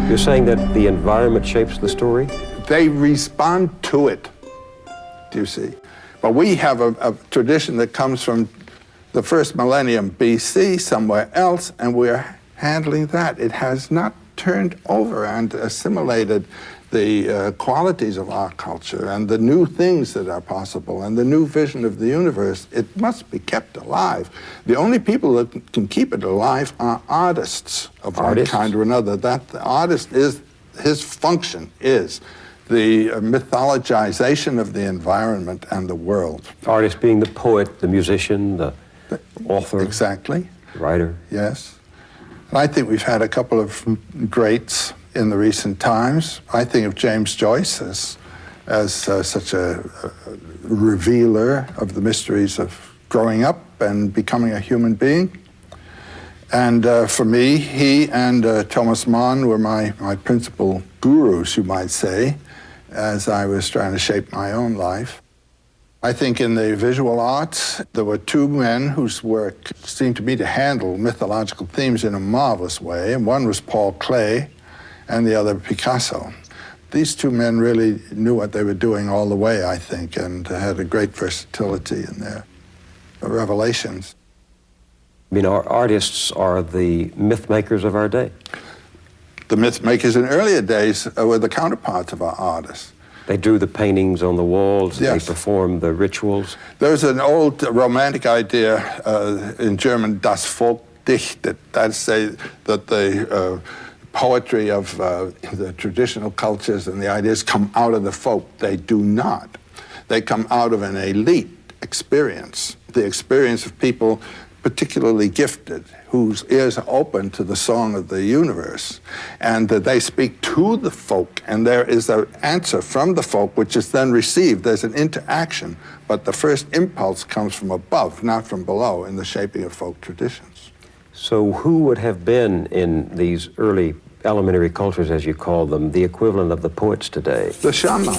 You're saying that the environment shapes the story? They respond to it, do you see? But we have a tradition that comes from the first millennium BC, somewhere else, and we're handling that. It has not turned over and assimilated the qualities of our culture and the new things that are possible and the new vision of the universe. It must be kept alive. The only people that can keep it alive are artists of one kind or another. That the artist is, his function is the mythologization of the environment and the world. Artist being the poet, the musician, the author. Exactly. Writer. Yes. I think we've had a couple of greats in the recent times. I think of James Joyce as such a revealer of the mysteries of growing up and becoming a human being. And for me, he and Thomas Mann were my principal gurus, you might say, as I was trying to shape my own life. I think in the visual arts, there were two men whose work seemed to me to handle mythological themes in a marvelous way, and one was Paul Klee, and the other Picasso. These two men really knew what they were doing all the way, I think, and had a great versatility in their revelations. I mean, our artists are the myth makers of our day. The myth makers in earlier days were the counterparts of our artists. They drew the paintings on the walls, yes. They performed the rituals. There's an old romantic idea in German, das Volkdicht, that say that the poetry of the traditional cultures and the ideas come out of the folk. They do not. They come out of an elite experience, the experience of people particularly gifted, whose ears are open to the song of the universe, and that they speak to the folk, and there is an answer from the folk which is then received. There's an interaction, but the first impulse comes from above, not from below, in the shaping of folk traditions. So who would have been in these early elementary cultures, as you call them, the equivalent of the poets today? The shaman.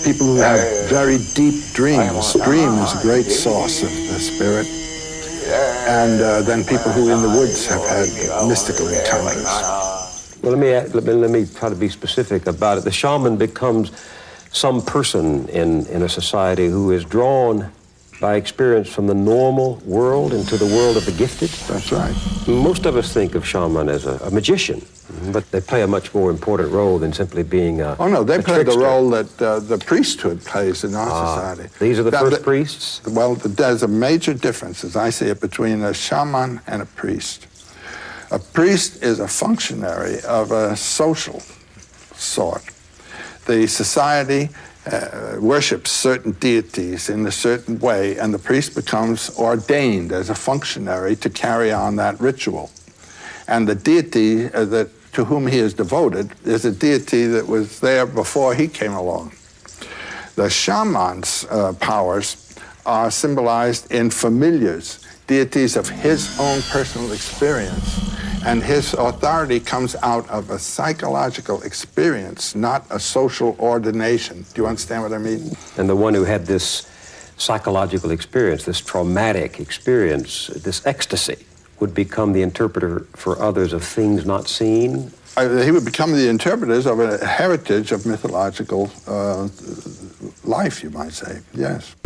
People who have very deep dreams. Dream is a great source of the spirit. And then people who in the woods have had mystical encounters. Well, let me try to be specific about it. The shaman becomes some person in a society who is drawn by experience from the normal world into the world of the gifted. That's right. Most of us think of shaman as a magician, but they play a much more important role than simply being a Oh, no, they play trickster. the role that the priesthood plays in our society. These are the first priests? Well, there's a major difference, as I see it, between a shaman and a priest. A priest is a functionary of a social sort. The society worships certain deities in a certain way, and the priest becomes ordained as a functionary to carry on that ritual. And the deity to whom he is devoted is a deity that was there before he came along. The shaman's powers are symbolized in familiars, deities of his own personal experience. And his authority comes out of a psychological experience, not a social ordination. Do you understand what I mean? And the one who had this psychological experience, this traumatic experience, this ecstasy, would become the interpreter for others of things not seen? He would become the interpreters of a heritage of mythological life, you might say, yes.